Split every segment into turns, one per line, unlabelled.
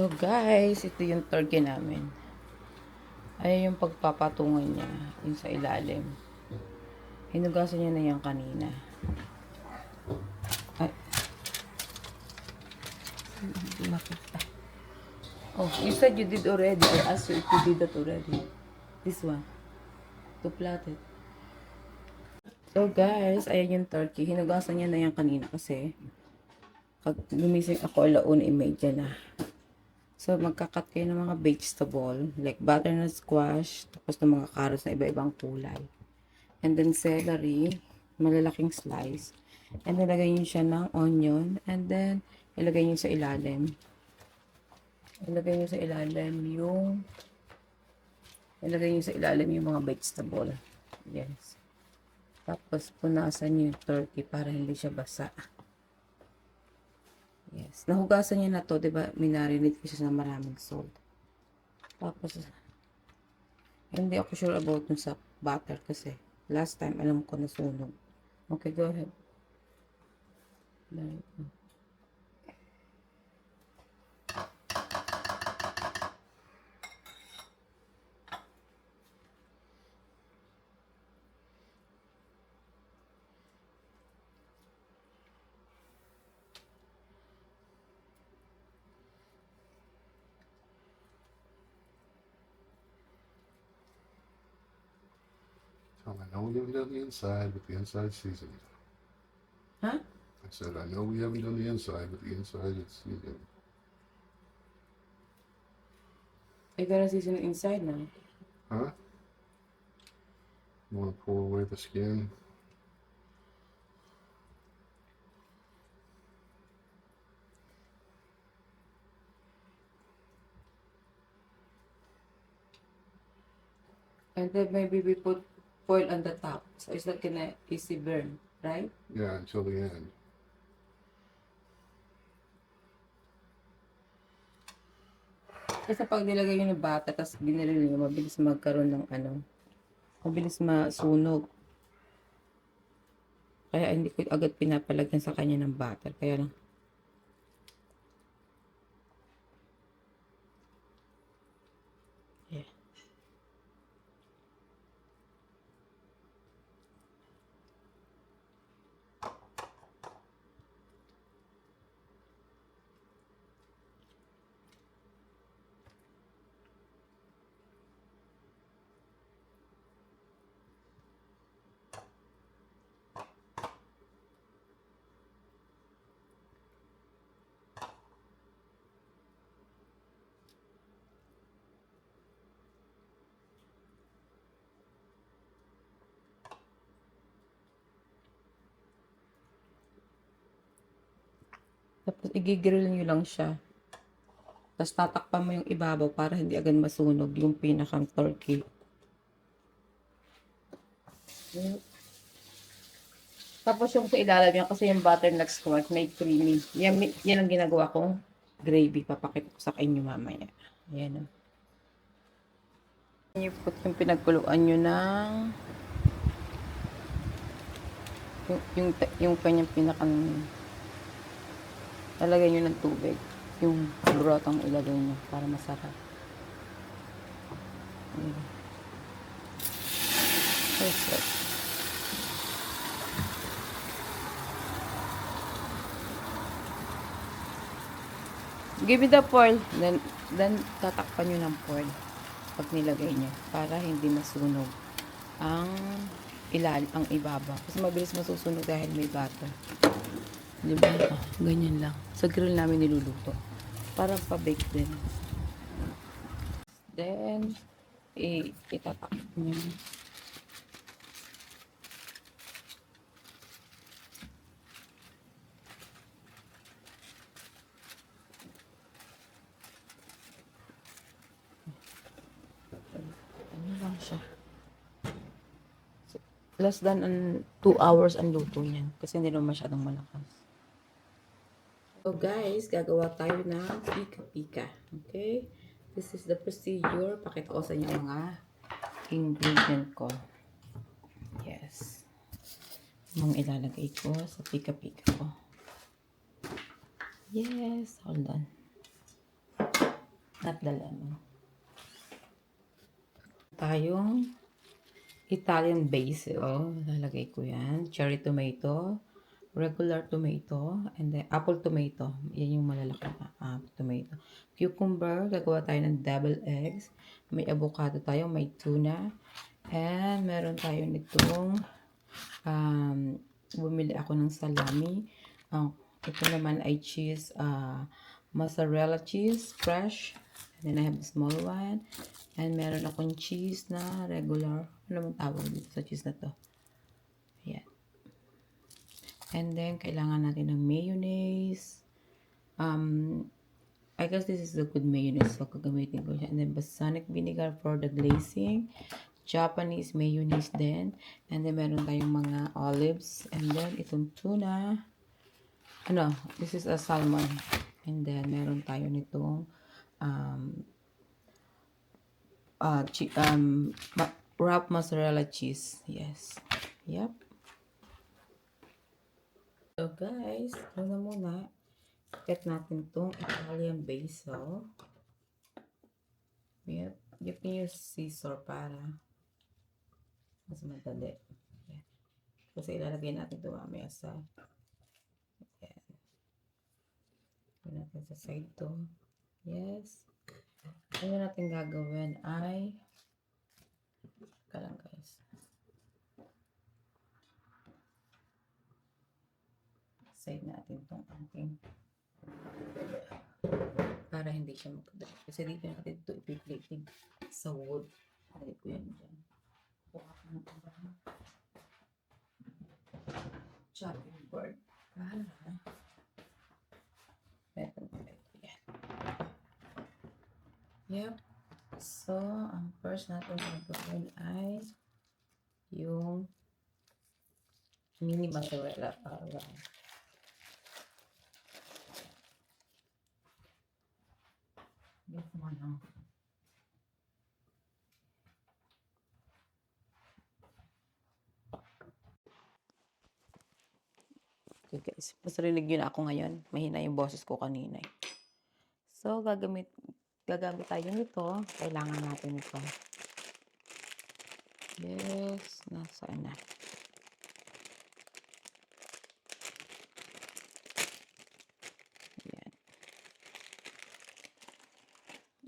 So guys, ito yung turkey namin. Ayan yung pagpapatungan niya, yung sa ilalim. Hinugasan niya na yan kanina. Ay, hindi makita. Oh, you said you did already. I asked you if you did that already. This one. To plait it. So guys, ayan yung turkey. Hinugasan niya na yan kanina kasi pag gumising ako alauna imedya na. So, magkakat kayo ng mga vegetable, like butternut squash, tapos ng mga carrots na iba-ibang kulay. And then celery, malalaking slice. And then, ilagay nyo siya ng onion. And then, ilagay nyo sa ilalim. Ilagay nyo sa ilalim yung mga vegetable. Yes. Tapos, punasan nyo yung turkey para hindi siya basa. Yes. Nahugasan niya na to, diba? Minarinate ko siya sa maraming salt. Tapos, hindi ako sure about dun sa butter kasi last time alam ko nasunog. Okay, go ahead.
I know we haven't done the inside, but the inside seasoned.
Huh?
I said, I know we haven't done the inside, but the inside is seasoned.
I gotta season inside now.
Huh? You want to pull away the skin?
And then maybe we put foil on the top. So it's not gonna easy burn, right?
Yeah, until the end.
Kasi pag nilagay nyo ng bata, tapos binili nyo, mabilis magkaroon ng mabilis masunog. Kaya hindi ko agad pinapalagyan sa kanya ng butter. Kaya lang, yeah. Tapos i-grill nyo lang siya. Tapos tatakpan mo yung ibabaw para hindi agad masunog yung pinakang turkey. Tapos yung sa ilalim yan, kasi yung butternut squash may creamy. Yan ang ginagawa kong gravy. Papakita ko sa inyo mamaya. Ayan o. Yung pinagkuluan nyo ng yung kanyang pinakang lalagay nyo ng tubig. Yung broth ang ilagay nyo para masarap. Ayan. Perfect. Give me the foil. Then tatakpan nyo ng foil pag nilagay nyo para hindi masunog ang ibabaw. Kasi mabilis masusunog dahil may butter. Diba? Oh, ganyan lang. Sa grill namin niluluto. Parang pa-bake din. Then, itatakpan nyo. Ano lang siya? Less than 2 hours ang luto niyan. Kasi hindi naman masyadong malakas. So guys, gagawa tayo ng pika-pika. Okay? This is the procedure. Pakita ko sa inyo mga ingredient ko. Yes. Mga ilalagay ko sa pika-pika ko. Yes. Hold on. Not the lemon. Tayong Italian basil. Lalagay ko yan. Cherry tomato, regular tomato, and then apple tomato. Yan yung malalaki na tomato. Cucumber, gagawa tayo ng double eggs. May avocado tayo, may tuna. And meron tayo nitong bumili ako ng salami. Ito naman ay cheese, mozzarella cheese, fresh. And then I have the small one. And meron akong cheese na regular. Ano bang tawag dito sa cheese na to? Ayan. And then, kailangan natin ng mayonnaise. I guess this is a good mayonnaise. So, gagamitin ko siya. And then, balsamic vinegar for the glazing. Japanese mayonnaise din. And then, meron tayong mga olives. And then, itong tuna. This is a salmon. And then, meron tayo nitong wrapped mozzarella cheese. Yes. Yep. So, guys, na muna. Get natin itong Italian basil. Yep. You can use scissor para mas madali. Yan. Kasi ilalagay natin ito mamaya sa yan. Yan natin sa side to. Yes. Ano natin gagawin ay lang guys. Side natin itong ating para hindi siya magkadali. Kasi dito natin ito ipi-plating sa wood. Lagay ko yan dyan. Chopping board. Meron ko ito yan. Yep. So, ang first natin gagawin ay yung mini mozzarella para this one now. Okay guys, mas rinig yun ako ngayon. Mahina yung boses ko kanina. So, gagamit tayo nito. Kailangan natin ito. Yes, nasaan na? Ayan.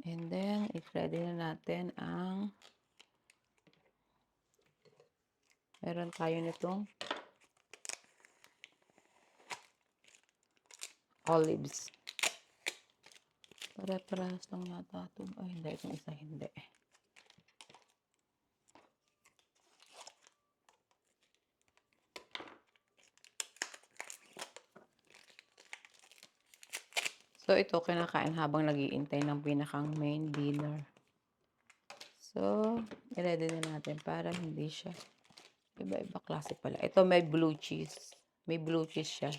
And then, i-ready na natin ang meron tayo nitong olives. Pare-parehas lang yata ito. Ay, hindi. Itong isa hindi. So, ito kinakain habang nag-iintay ng pinakang main dinner. So, i-ready na natin para hindi siya iba-iba klase pala. Ito may blue cheese. May blue cheese siya.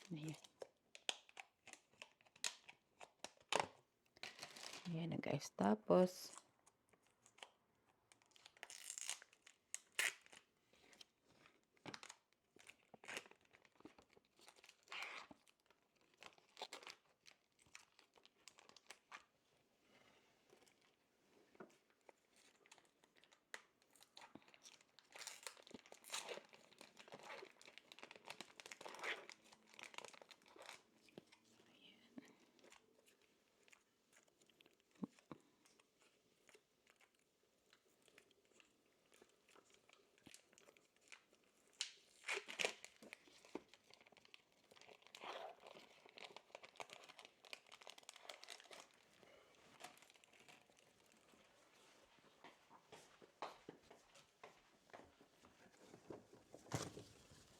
Ayan. Ayan na guys. Tapos,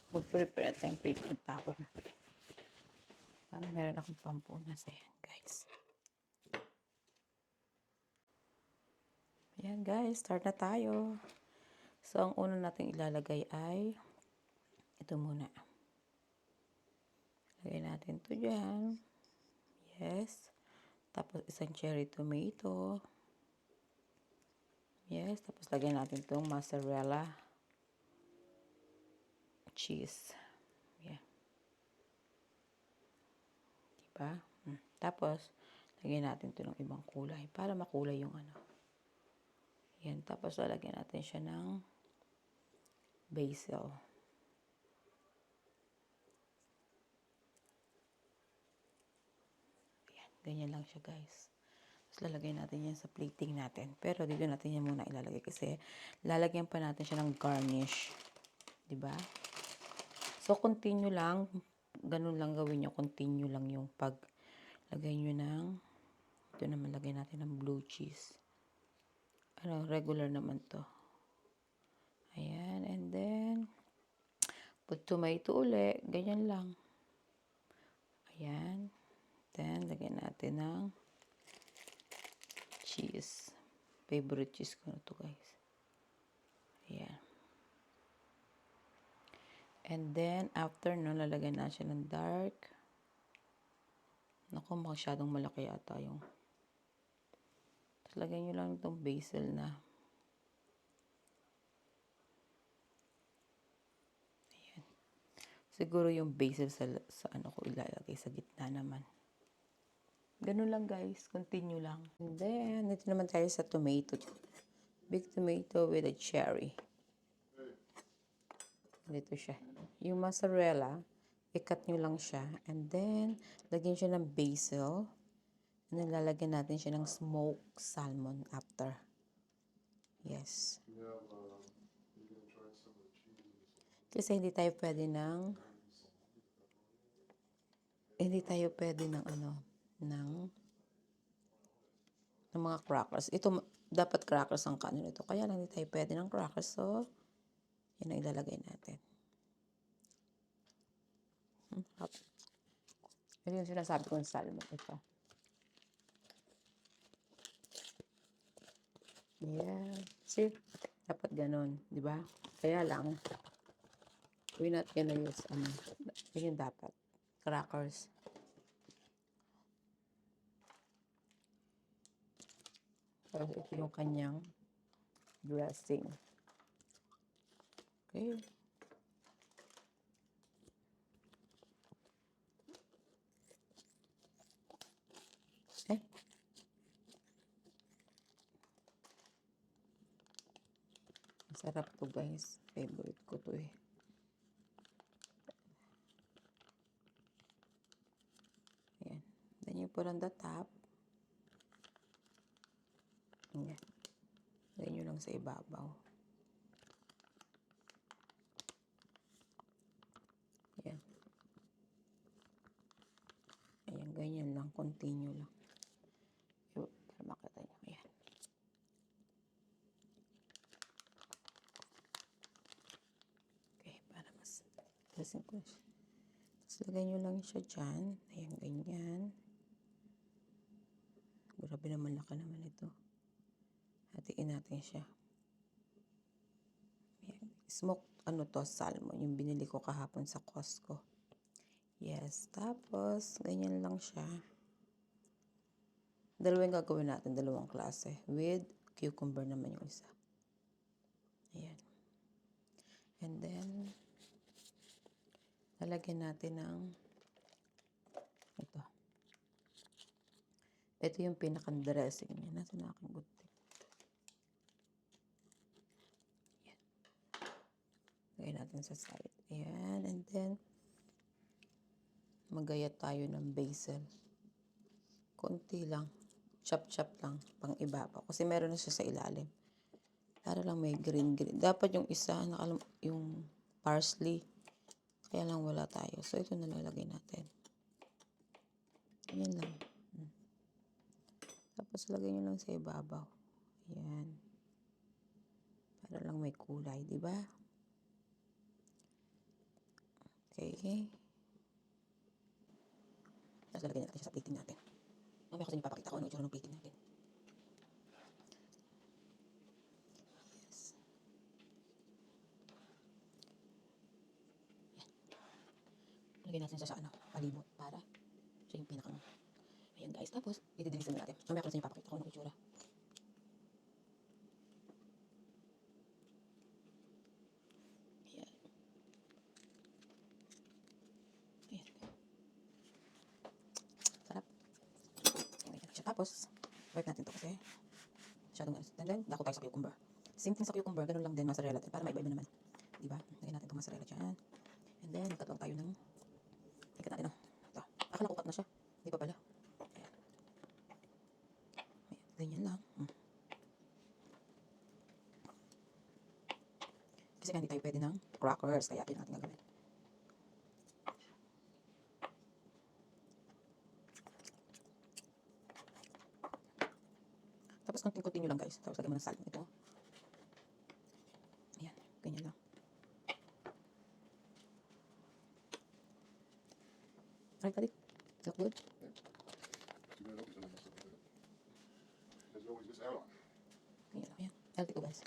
mag-prepare tayong paper towel. Parang meron akong pampunas. Ayan, guys. Ayan, guys. Start na tayo. So, ang una natin ilalagay ay ito muna. Lagay natin ito dyan. Yes. Tapos, isang cherry tomato. Yes. Tapos, lagay natin itong mozzarella cheese. Yeah. Diba? Tapos, lagyan natin ito ng ibang kulay para makulay yung ano. Yan. Tapos, lalagyan natin siya ng basil. Yan. Ganyan lang siya, guys. Tapos, lalagay natin yan sa plating natin. Pero, dito natin yan muna ilalagay kasi lalagyan pa natin siya ng garnish. Diba? So, continue lang. Ganun lang gawin nyo. Continue lang yung paglagay nyo ng, ito naman lagay natin ng blue cheese. Regular naman to. Ayan, and then, put tomato uli. Ganyan lang. Ayan. Then, lagyan natin ng cheese. Favorite cheese ko na to, guys. Ayan. And then, after nun, lalagyan na siya ng dark. Naku, masyadong malaki yata yung. Tapos, lagyan nyo lang itong basil na. Ayan. Siguro yung basil sa ano ko ilalagay sa gitna naman. Ganun lang, guys. Continue lang. And then, dito naman tayo sa tomato. Big tomato with a cherry. Dito siya. Yung mozzarella, i-cut nyo lang siya. And then, lagyan siya ng basil. And then, lalagyan natin siya ng smoked salmon after. Yes.
Yeah, you're gonna try some of the cheese.
Kasi hindi tayo pwede ng ng mga crackers. Ito, dapat crackers ang kanin ito. Kaya lang hindi tayo pwede ng crackers. So, yan ang ilalagay natin. Ito yung sinasabi kong salmon. Ito. Yeah. See? Dapat ganon. Diba? Kaya lang, we're not gonna use, yun yung dapat. Crackers. Tapos ito yung kanyang dressing. Okay. Masarap to, guys. Favorite ko to eh. Ayan. Then you put on the top. Ayan. Lagyan nyo lang sa ibabaw. Ayan. Ayan, ganyan lang. Continue lang. Para makita nyo. Ayan. Okay, para mas dressing ko siya. Tapos lagay nyo lang siya dyan. Ayan, ganyan. Grabe naman, laki naman ito. Hatiin natin siya. Ayan. Smoked, salmon. Yung binili ko kahapon sa Costco. Yes. Tapos, ganyan lang siya. Dalawang gagawin natin. Dalawang klase. With cucumber naman yung isa. Ayan. And then, lalagyan natin ng ito. Ito yung pinaka-dressing niya. Nasa na aking buti. Ayan. Lagyan natin sa side. Ayan. And then, magayat tayo ng basil. Konti lang. Chop-chop lang. Pang ibabaw. Kasi meron na siya sa ilalim. Para lang may green-green. Dapat yung isa, yung parsley. Kaya lang wala tayo. So, ito nalalagay natin. Ayan lang. Tapos, lagay nyo lang sa ibabaw. Ayan. Para lang may kulay, di ba? Okay. Tapos, lalagay natin siya sa plating natin. Mamaya ko sa inyo papakita ko ano itsura ng plating natin. Yes. Ayan. Lagay natin siya sa palibot para siya yung pinaka. Ayan, guys. Tapos, i-deliver na natin. Mamaya ko sa inyo papakita ko ano itsura. Ayan. Ayan. Tapos, wipe natin to kasi masyadong alis. And then, dako tayo sa cucumber. Same thing sa cucumber, ganun lang din mozzarella. Para maiba-iba naman. Diba? Lagyan natin itong mozzarella dyan. And then, nagkatuwang tayo ng, ikat natin, ito. Akala ko cut na siya. Hindi pa pala. Ayan. Ganyan lang. Kasi hindi tayo pwede ng crackers, kaya yun natin gagawin. Tapos continue lang guys. Tapos lagyan mo ng salt ito. Ayan, ganyan lang. Right, Tadi? Look good?
There's always this add-on.
Ganyan lang, ayan. Healthy to guys.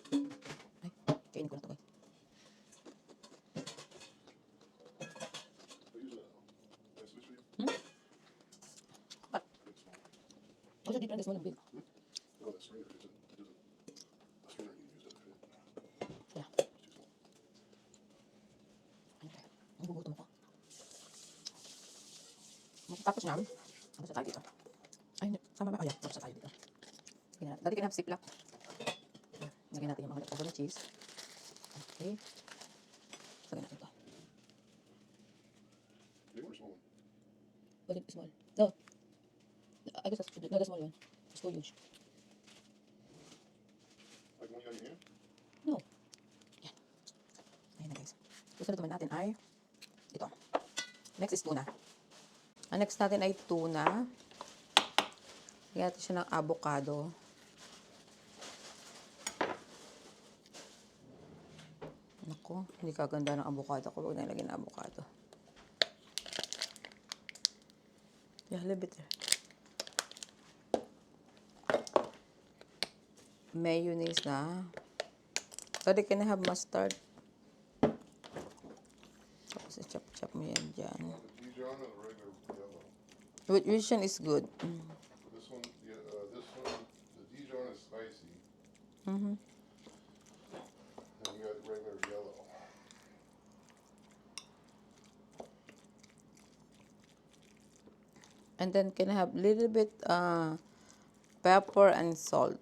Ay, kainin ko na to guys.
But use a switch for you.
What?
It's small.
What's the difference small and big?
No, that strainer isn't. A strainer you use doesn't fit.
Yeah.
It's too small.
Okay. Nagugutom ako. Tapos na. Tapos na tayo dito. Ay, sama ba? Oh, yeah. Tapos na tayo dito. Dati can have ziplock. Lagyan natin yung mga leftover na cheese. Okay. Lagyan natin ito.
Big one or small one?
Was it small? No. I guess that's no, the small one. It's too huge.
Like the one you got in your hand?
No. Yan. Ayan na guys. Susunod naman natin ay ito. Next is tuna. Ang next natin ay tuna. Lagyan natin siya ng avocado. Naku, hindi kaganda ng avocado ko. Huwag na ilagyan ng avocado. Yeah, a little bit there. Mayonnaise na. Pwede ka na have mustard. Tapos chop-chop mo yan dyan.
The Dijon or the regular yellow?
Which one is good?
This one, the Dijon is spicy.
Mm-hmm.
And you got regular yellow.
And then can I have little bit pepper and salt.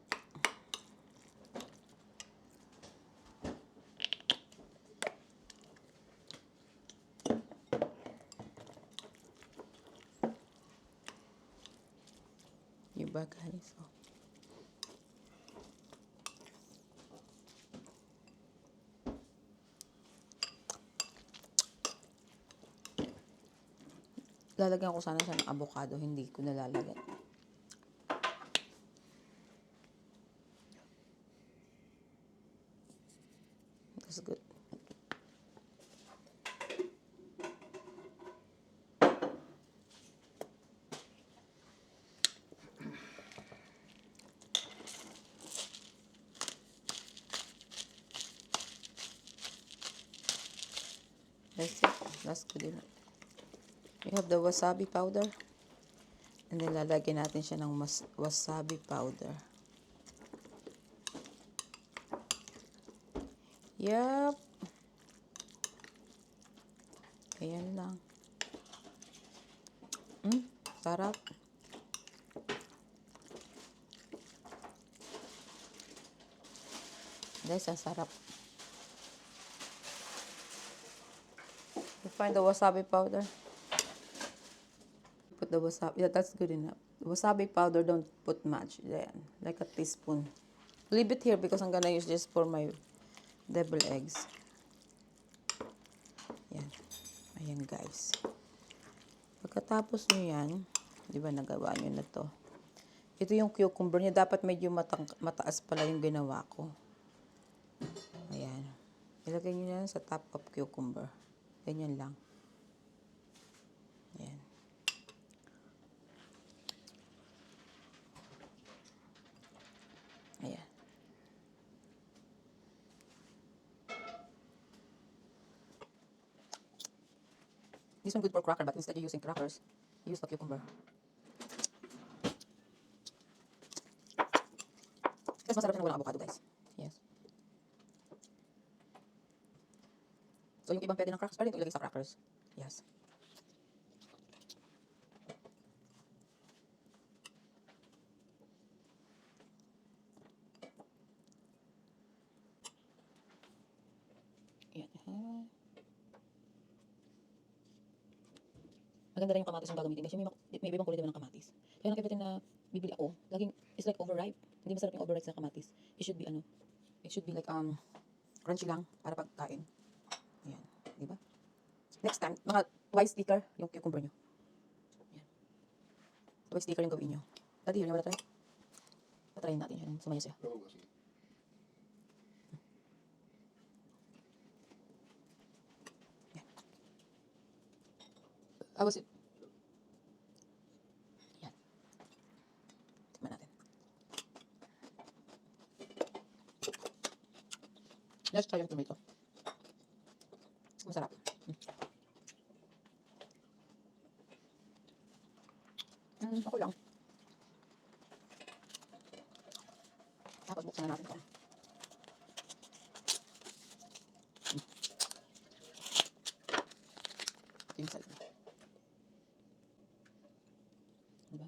Diba guys? Oh. Lalagyan ko sana siya ng avocado, hindi ko nalalagyan. That's good. That's it. That's good enough. We have the wasabi powder. And then lalagyan natin siya ng wasabi powder. Yup. Ayan lang. Sarap. Guys, ang sarap. You find the wasabi powder? Put the wasabi. Yeah, that's good enough. Wasabi powder, don't put much. Then, like a teaspoon. Leave it here because I'm gonna use this for my devil eggs. Yan. Ayan guys. Pagkatapos nyo yan, di ba nagawa nyo na to? Ito yung cucumber niya. Dapat medyo mataas pala yung ginawa ko. Ayan. Ilagay nyo yan sa top of cucumber. Ganyan lang. Ayan. Ayan. This one good for cracker, but instead of using crackers, use the cucumber. Mas masarap na walang avocado, guys. Yes. So, yung ibang pwede ng crackers, pwede ito ilagay sa crackers. Yes. Yan. Maganda rin yung kamatis yung gagamitin kasi may ibang kulay din ng kamatis. Kaya every time na bibili ako, laging it's like overripe. Hindi masarap yung overripe sa kamatis. It should be like crunchy lang para pagkain. Ayan, di ba? Next time, mga twice sticker yung cucumber nyo. Ayan. Twice sticker yung gawin nyo. Daddy, yun yung try. Patrayin natin yan. Sumaya siya.
Oh, listen.
How was it? Yan. Tignan natin. Let's try yung tomato. Masarap. Ako lang. Tapos buksan na natin ito. Yung salad. Diba?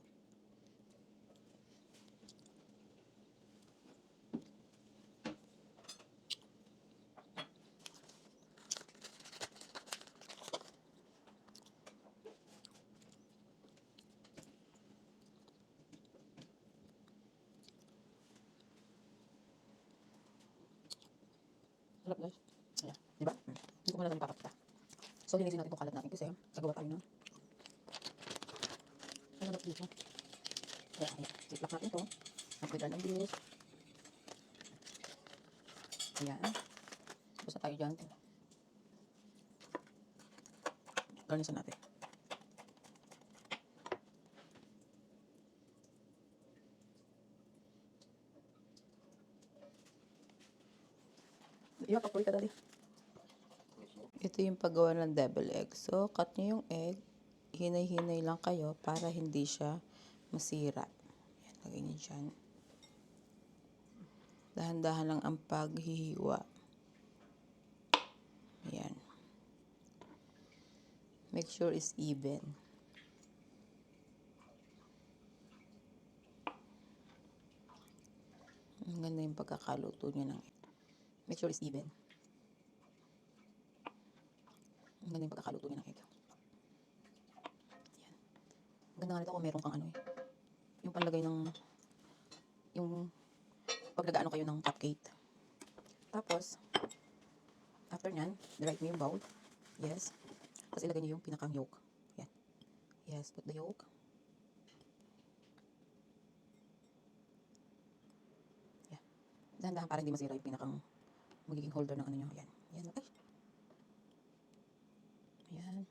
Sarap guys. Ayan. Diba? Hindi ko muna lang ipapakita. So, linisin natin itong kalat natin kasi gagawa tayo ng ano na dito. Ayan, ayan. Ziplock natin ito. Nagpidal ng bilis. Ayan. Tapos na tayo dyan. Garnisan natin. Iyo, kapoy ka dali. Ito yung paggawa ng devil egg. So, cut nyo yung egg. Hinay-hinay lang kayo para hindi siya masira. Ayan, lagay nyo dyan. Dahan-dahan lang ang paghihiwa. Ayan. Make sure it's even. Ang ganda yung pagkakaluto nyo ng egg. Make sure it's even. Ang ganda yung pagkakaluto niya ng egg. Ayan. Ang ganda nga nito kung meron kang ano eh. Yung panlagay ng yung pag nag-ano kayo ng cupcake. Tapos, after nyan, dry mo yung bowl. Yes. Tapos ilagay niyo yung pinakang yolk. Ayan. Yes, put the yolk. Ayan. Dahan-dahan para hindi masira yung pinakang magiging holder ng ano nyo. Ayan. Ayan. Ay. Ayan.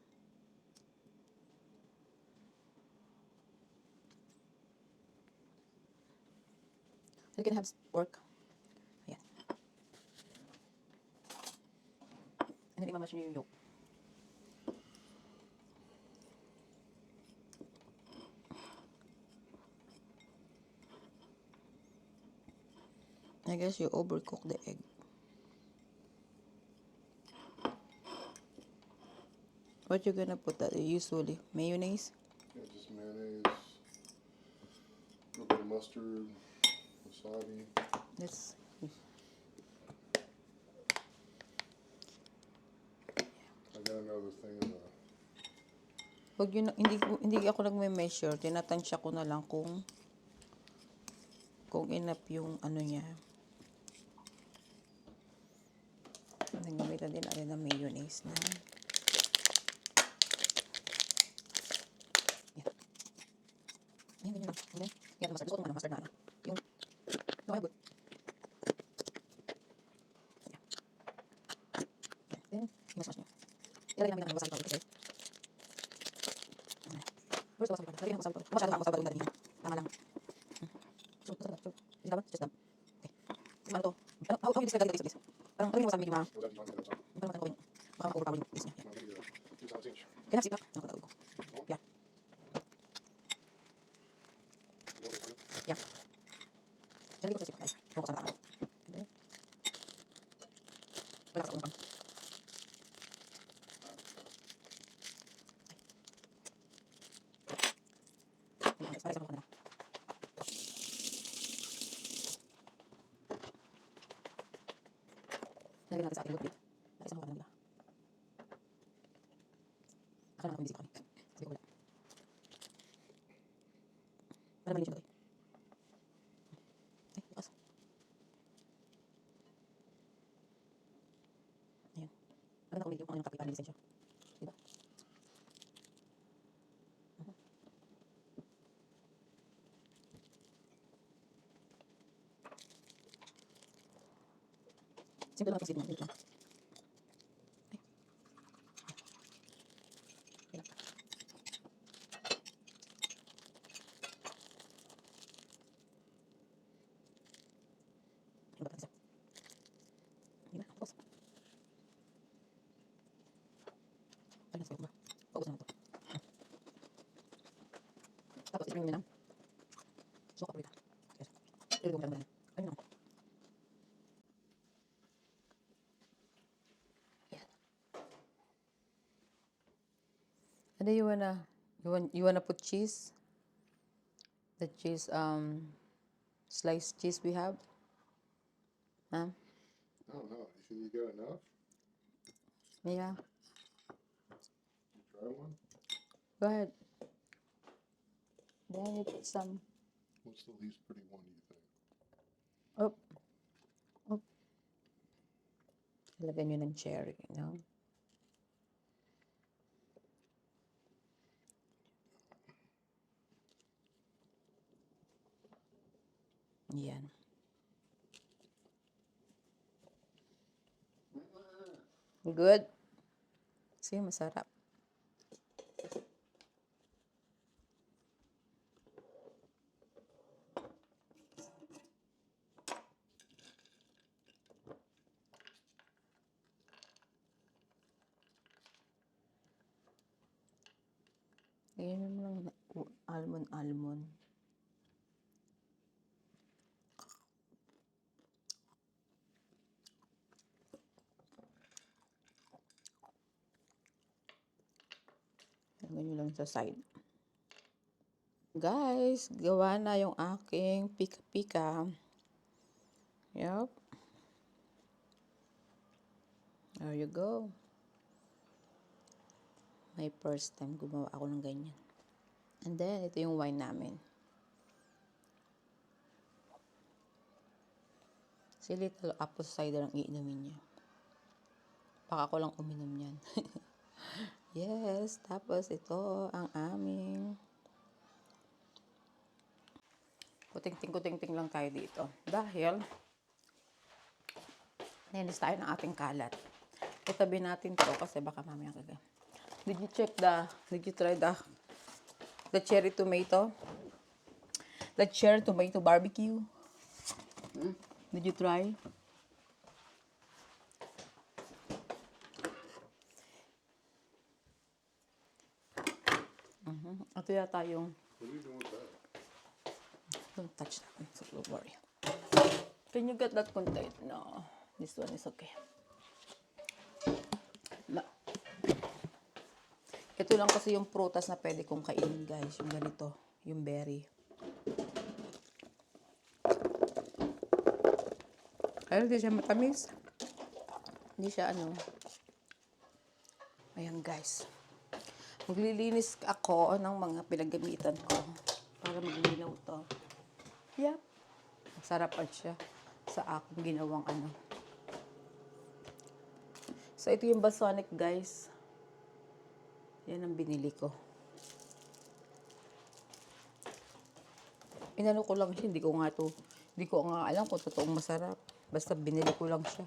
So you can have pork. Ayan. And then imamash nyo yung yolk. I guess you overcook the egg. What you gonna put that usually? Mayonnaise?
Yeah, just mayonnaise, a little bit of mustard, wasabi.
Let's.
I got another thing of
Wag yun, hindi ako nagme-measure. Tinatansya ko na lang kung enough yung ano niya. Nagamitan din natin ng mayonnaise na. Yan. Yan, ganyan lang. And then, yan, mustard. Gusto ko mustard na ano. Yung, okay, good. Yan. Then, i-mash nyo. Ilagay namin ng wasabi powder kasi. Where's the wasabi powder? Lagay ng wasabi powder. Masyado ka wasabi powder yung dali. Tama lang. So, just dab. Just dab. Okay. Ano to? How you describe that this? Parang, yung wasabi medyo
what do you want to do?
parang matang ko yun. Baka ma-overpower yung taste niya. Yan.
I'll give you a 2 ounce each.
Kaya sipa. Ang katawag ko. Yan. Yan. Diyan ko sa sipa guys. Huwag ko sa nakakalaw. Wala ka sa umpang. para isang kanila. Lagyan natin sa ating lupit. Para isang kanila. Akala na ako busy kami. Sabi ko wala. Para maliit siya ito. Ay, bukas. Ayan. Maganda kung medyo kung ano yung kape para nilisin siya. Diba? Simple lang ito sige mo. Ay. Okay lang. Ay, bata isa. Hindi na. Tapos. Ay, nasa ba? Paubos na ito. Tapos, isipin mo ng suka paprika. Yes. Ilagay mo lang na. Ayun lang. Yan. And then you wanna put cheese? The cheese, sliced cheese we have? Huh?
I don't know. You think you got enough?
Yeah.
You try one?
Go ahead. Then you put some.
What's the least pretty one, do you think?
Oh. Oh. Lagyan nyo ng cherry, no? Yan. Good? See, masarap. Lagyan mo lang almond. Lagyan nyo lang sa side. Guys, gawa na yung aking pika-pika. Yup. There you go. My first time gumawa ako ng ganyan. And then, ito yung wine namin. Si Little Apple Cider ang iinumin niya. Baka ako lang uminom yan. Yes, tapos ito ang aming kuting-ting lang tayo dito. Dahil, nilis tayo ng ating kalat. Itabi natin to kasi baka mamaya kaga. Did you try the cherry tomato? The cherry tomato barbecue? Did you try? Ito yata yung
What are you doing with that?
don't touch that one, so don't worry. Can you get that container? No, this one is okay. Ito lang kasi yung prutas na pwede kong kainin, guys. Yung ganito, yung berry. Pero hindi siya matamis. Hindi siya Ayan, guys. Maglilinis ako ng mga pinagamitan ko para maglinaw to. Yep. Masarapan siya sa aking ginawang So, ito yung Basonic, guys. Yan ang binili ko. Inano ko lang siya. Hindi ko nga alam kung totoong masarap. Basta binili ko lang siya.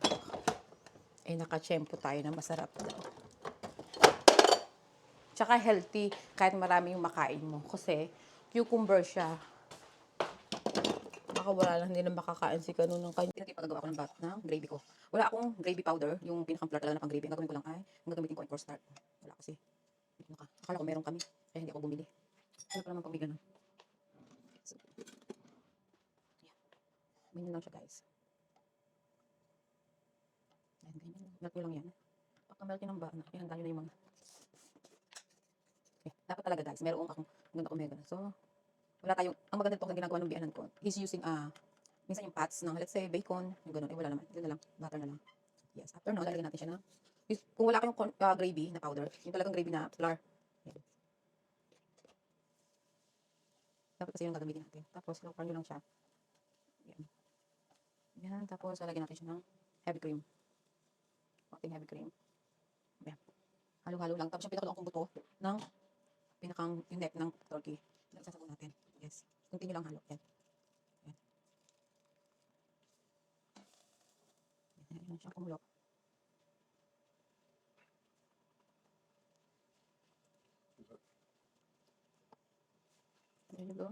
Eh, nakachempo tayo na masarap daw. Tsaka healthy kahit marami yung makain mo. Kasi, cucumber siya. Baka wala lang, hindi na makakain si Kano ng kanya. Pinagpagawa ko ng gravy ko. Wala akong gravy powder, yung pinakang-flat talaga na pang gravy. Ang gagawin ko lang ay, ang gagamitin ko ay cornstarch. Wala kasi. Akala ko meron kami. Kaya hindi ako bumili. Wala pa naman pang ganun. So, yeah. Ganyan lang siya, guys. Ayan, ganyan lang. Melt ko lang yan. Pagka-melt yun ng bana, kaya handa nyo na yung mga. Okay. Dapat talaga, guys, meron akong ganda omega. So, Wala tayong, ang maganda nito ang ginagawa ng biyanan ko, he's using, minsan yung pots ng, let's say, bacon, yung gano'n, wala naman, yun na lang, butter na lang. Yes, after no, lalagyan natin siya ng, kung wala kayong gravy na powder, yung talagang gravy na flour, yan. Dapat kasi yung gagamitin natin. Tapos, low nyo lang siya. Yan. Yan, tapos, lalagyan natin siya ng heavy cream. Konting heavy cream. Yan. Halo-halo lang. Tapos, yung pinakaluang kong buto ng yung neck ng turkey. Nagsasabaw natin. Yes. Continue lang halo. Yan. Yan. Yan. Yan siya kumulo. There you go.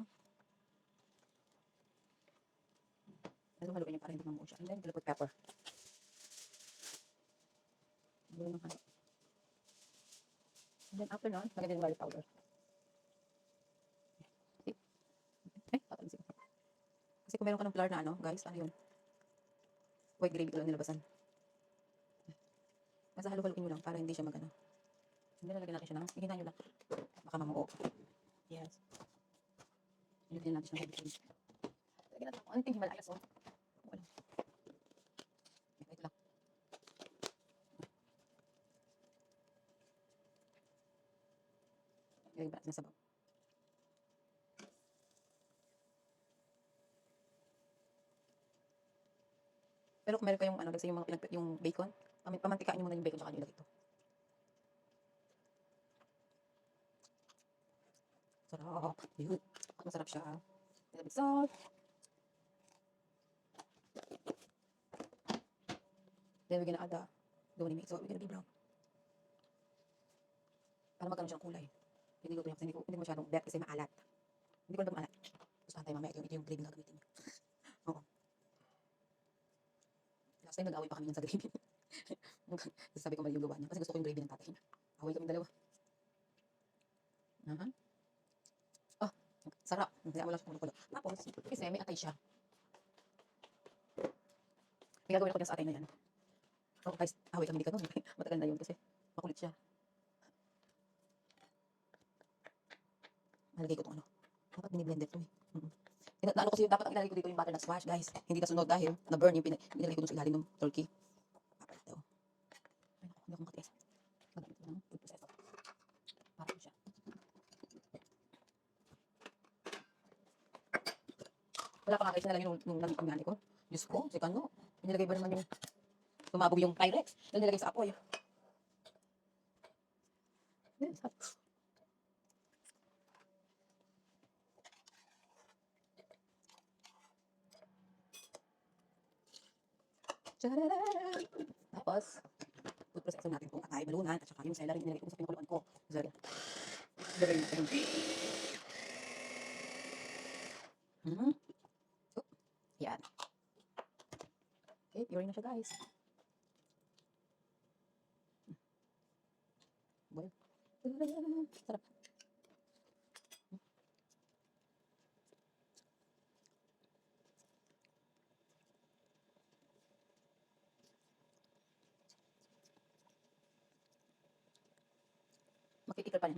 Halo-halo niya para hindi mamuo siya. And then, put pepper. Halo ng halo. And then, after nun, lagyan din garlic powder. Tatalisin. Kasi kung meron ka ng flour na guys, ano yun? White gravy ko lang nilabasan. Basta halo-haloin nyo lang para hindi siya magano. Hindi lalagyan natin siya ng, hihina nyo lang. Baka mamuo. Yes. Lagyan natin siya ng heavy cream. Lagyan natin konting Himalayas, oh. Wala. Ito lang. Lagyan natin sa sabaw. Pero kung meron kayong kasi yung bacon, pamantikaan nyo muna yung bacon tsaka nyo ilagay ito. Sarap. Yun. Masarap siya. A little bit salt. Then we're gonna add the dough meat. So we're gonna be brown. Para magkaroon siya ng kulay. Pinigutin niya kasi hindi masyadong bet kasi maalat. Hindi ko na maalat. Gusto tayo mamaya. Ito yung gravy na gagamitin niyo. Oo. Last time nag-away pa kami sa gravy. Sabi ko mali yung gawa niya. Kasi gusto ko yung gravy ng tatay niya. Away kami dalawa. Oh, sarap. Hindi mo lang siya kumukulo. Tapos, kasi may atay siya. May gagawin ako dyan sa atay na yan. Oh, guys, away kami dito. Matagal na yun kasi makulit siya. Nalagay ko itong dapat biniblend ito eh. Naano kasi dapat ang ilalagay ko dito yung butternut squash, guys. Hindi kasunod dahil na-burn yung pinilagay ko dun sa ilalim ng turkey. Dapat ito. Ay, hindi ako makatiis. Magamit ko ng food processor. Para ko siya. Wala pa nga guys, nalagay nung nanay ko. Diyos ko, si Kano. Pinilagay ba naman yung tumabog yung Pyrex? Dahil nilagay sa apoy. Yes, tapos, food processor natin itong atay, balunan, at saka yung celery nilagay ko sa pinakuluan ko. Sorry. Lagay natin. Yan. Okay, pure na siya guys. Boy. Sarap. Makitikal pa rin.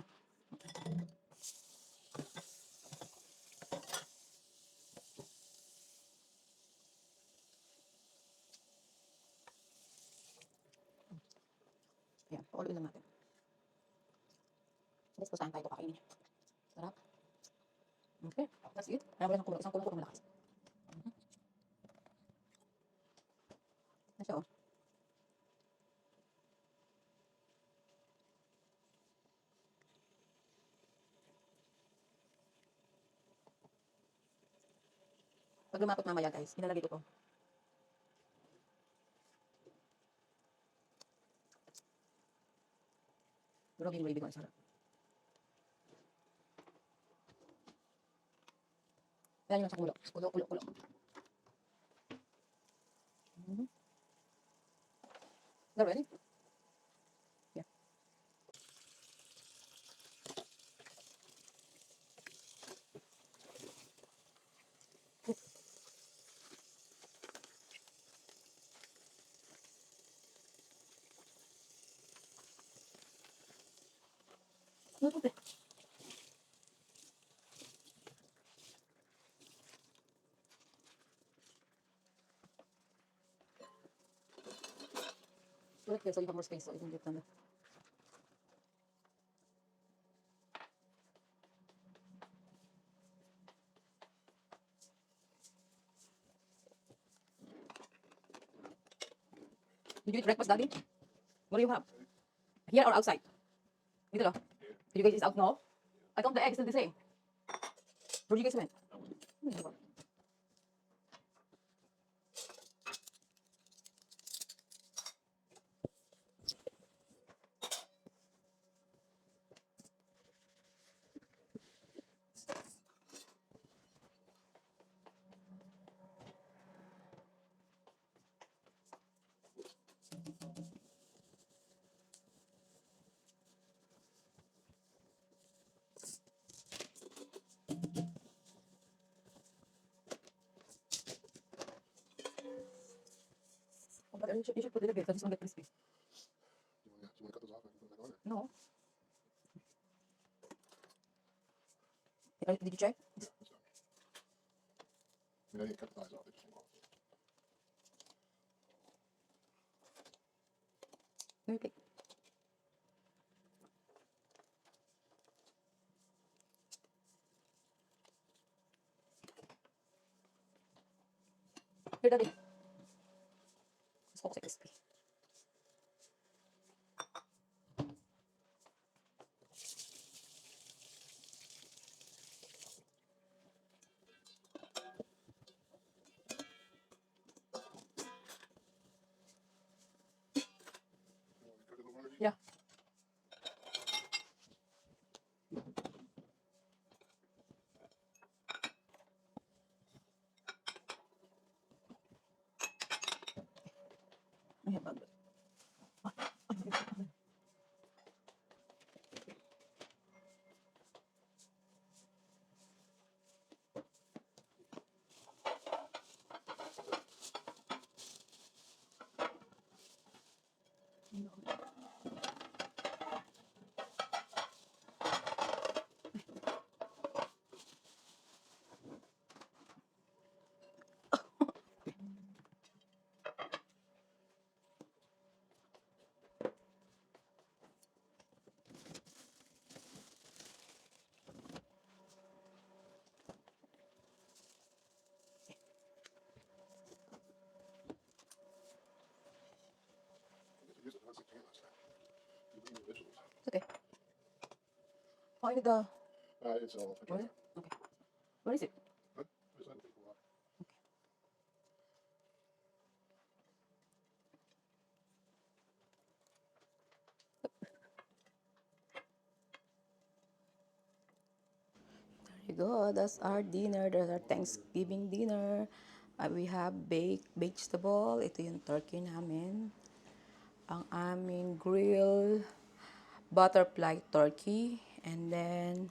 Ayan, pauloy lang natin. Let's pusahan tayo ito kakainin. Sarap. Okay, that's it. Kaya wala ng kulong. Isang kulong malakas. Na siya, oh. Pag lumapot mamaya guys, ilalagay ko to. Durog yung gravy ko, ang sarap. Ayan yung sa kulo. Kulo. Is that ready? Yeah. Put it here so you have more space so you can get them. Did you eat breakfast, Daddy? What do you have? Here or outside? Dito lo. Did you guys eat out? No? I thought the egg is still the same. Where you guys went? Oh, but you should put it a bit so this one get crispy.
You want to cut those off? I can put them back on there.
No. Did you check?
So, I mean, I didn't cut the thighs off. They just came off.
Okay. Here, Daddy. Gusto ko kasi crispy.
You want me to cook it a little longer?
Yeah. I have bag.
I guess I used it once again last time. You bring your vegetables.
It's okay. Oh, I need the...
It's all. I
Where?
tried.
Okay. Where is it?
What? I just had to take a while.
Okay. There you go. That's our dinner. That's our Thanksgiving dinner. We have baked vegetable. Ito yung turkey namin. Ang aming grill butterfly turkey. And then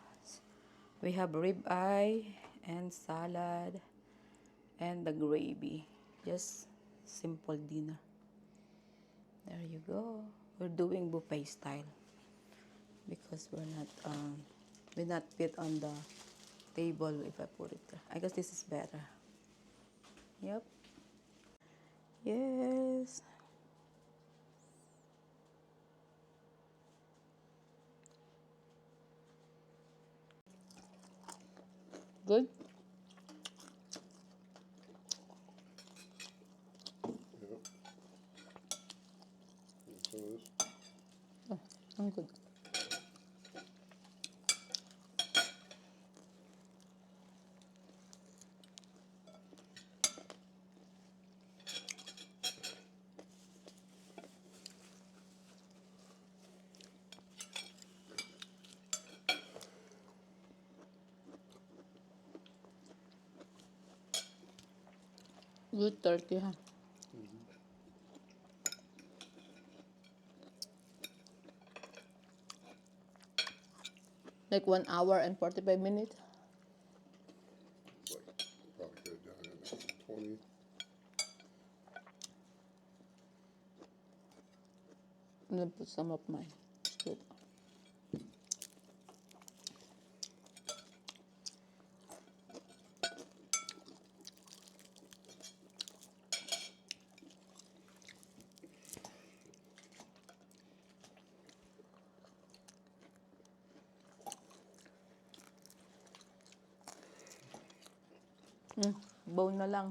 we have rib eye and salad and the gravy. Just simple dinner. There you go. We're doing buffet style because we're not fit on the table if I put it there. I guess this is better. Yep. Yes. Good.
Yeah. Some of this.
Oh, I'm good. Good turkey, huh? Like 1 hour and 45 minutes.
It's like, probably could have done it in 20.
I'm gonna put some of mine. It's good. Bone na lang.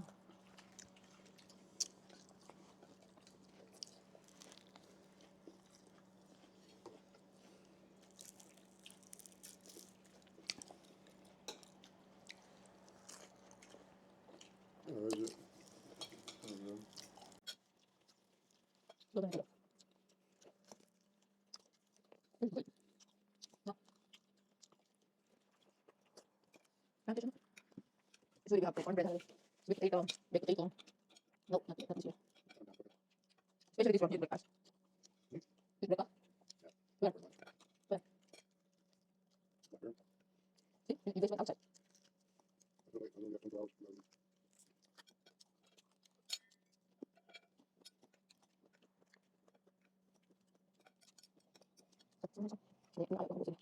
Or is it? I don't know.
Luto na ito. No. Ano ito? It's really good. Cornbread. Sweet potato. Baked potato. No, not this one. Especially this one. Sweet breakfast. Sweet breakfast? Where? Where?
Not here.
See? You guys went outside.
I feel like I only got 24 hours.
Hindi, nakaya ko sila.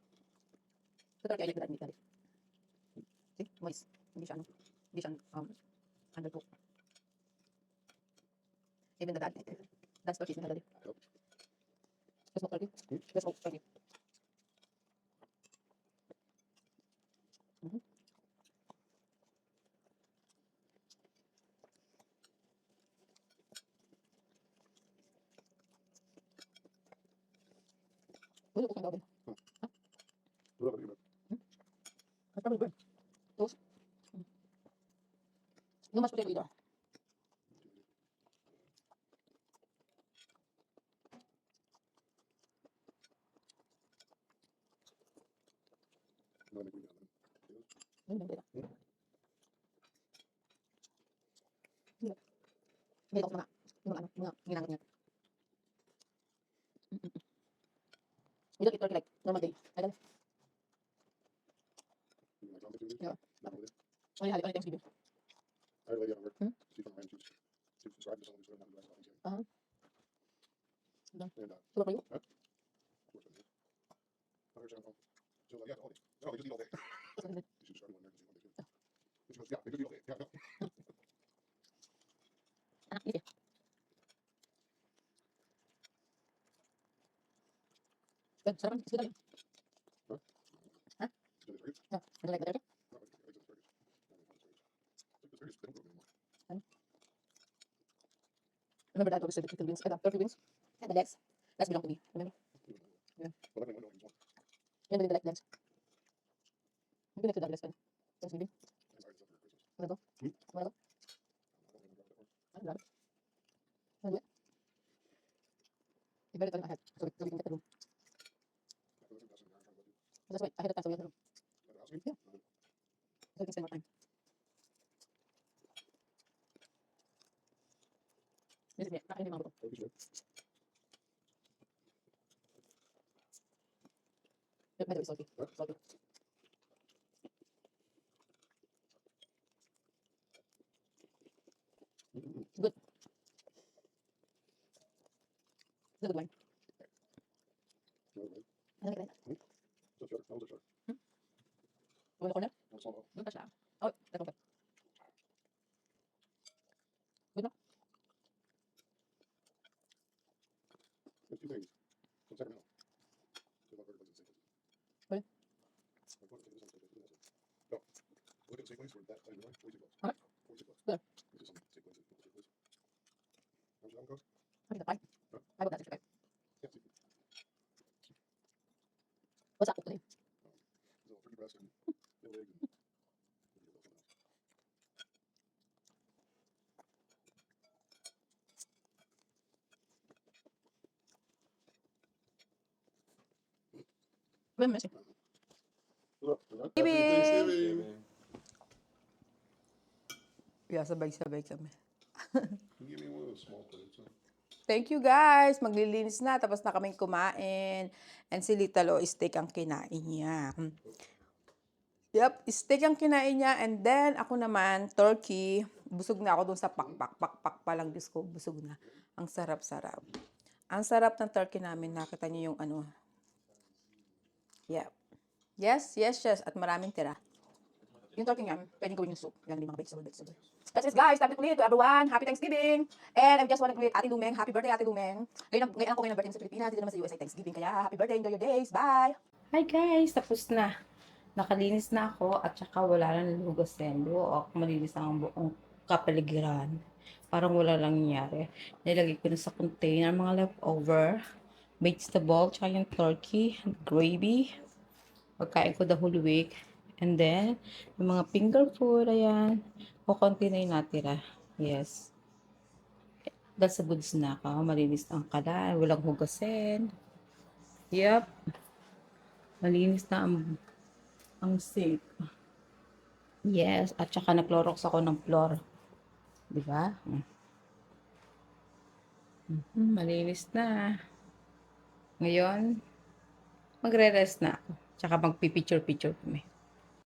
Ito talaga ay nagdadaan dito. See? Moist. Hindi siya, ano, hindi siya, undercooked. Even the dad. That's turkey, not daddy.
Yep.
The smoked turkey. The smoked turkey. Mhm. Ulo ko kang gawin.
Wala ba yun?
That's probably good. Those. No mashed potato either.
No, I think we got them.
Yun yung potato. May ako sa mga ginangat niya. We don't eat turkey like normal day. I don't.
You like zombie food?
Yeah.
Not really.
Only Thanksgiving.
I had a lady at work.
Hmm?
She from Ryan. She subscribed to some of these other ones.
Uh-huh.
And
So what for you?
huh? Works with me. I heard someone. She was like, yeah, all day. No, they just eat all day.
What's in it?
You should start one there because they eat all day too. And she goes, yeah, they just eat all day. Yeah, no.
Easy. Good. Sarap. It's good again.
Huh?
Huh?
Do they turkeys?
Yeah. You don't like the turkey?
No, I think it's turkeys. I don't know if it's turkeys. I think the turkeys, they don't grow them anymore.
Remember that always said the turkey wings. Turkey wings. And the legs. That's belong to me. Remember? Yeah.
Well, I think one of them was one.
You don't need the legs. Maybe next to that legs. Thanksgiving.
I invited them for Christmas.
Wanna go?
Hmm?
Wanna go?
I don't remember that one.
I'll grab it. Wanna do it? You better turn ahead so we can get the room.
I feel like that's in there. I'm trying to go do.
That's right. Ahead of time so we have the room.
Like, asking?
Yeah. So we can spend more time. This is me. Nakain yung mga buto.
Turkey's good.
By the way, salty.
Huh?
Salty.
Mm-hmm.
Good. It's a good wine.
No, right.
I like that.
So sure. That was a sure.
Go in the corner.
One small bottle.
Don't touch that. Oh, that's okay. Good no?
There's two things. From Sacramento. So I've heard it was in St. Louis.
Really?
Like, what is it? It was in St. Louis. No. Look at St. Louis. Where that time, right? 46 bucks.
How much?
46 bucks.
Where?
It's just some St. Louis. St. Louis. How much that one cost?
I think that's fine.
Huh?
I bought that 65.
Yeah, see.
What's that today?
There's a little turkey breast and little eggs and maybe a little something else.
We're missing.
Look, happy
Thanksgiving!
Thanksgiving.
Yeah, sabay-sabay kami.
Can you give me one of those small plates? Huh?
Thank you guys. Maglilinis na. Tapos na kaming kumain. And si Little steak ang kinain niya. Yep, steak ang kinain niya. And then, ako naman, turkey. Busog na ako dun sa pakpak. Pakpak pa lang. Diyos ko, busog na. Ang sarap-sarap. Ang sarap ng turkey namin. Nakita niyo yung ano. Yep. Yes. At maraming tira. Yung turkey nga, pwedeng gawin yung soup. Yan yung mga vegetable. That's it guys. Time to greet to everyone. Happy Thanksgiving. And I just want to greet Ate Lumeng. Happy birthday, Ate Lumeng. Ngayon ako ngayon birthday sa Pilipinas. Dito naman sa USA Thanksgiving. Kaya happy birthday. Enjoy your days. Bye. Hi guys. Tapos na. Nakalinis na ako at saka wala na nalugasin. Buo ako, malinis na ang buong kapaligiran. Parang wala lang nangyari. Nilagay ko na sa container mga leftover, vegetable, tsaka yung turkey, gravy. Pagkain ko the whole week. And then, yung mga finger food, ayan. O konti na yung natira. Yes. Dahil sa goods na ako, malinis na ang kalan, walang hugasin. Yep. Malinis na ang sink. Yes, at saka nag-Clorox ako ng floor. 'Di ba? Malinis na. Ngayon, magre-rest na ako. Tsaka magpi-picture-picture kami.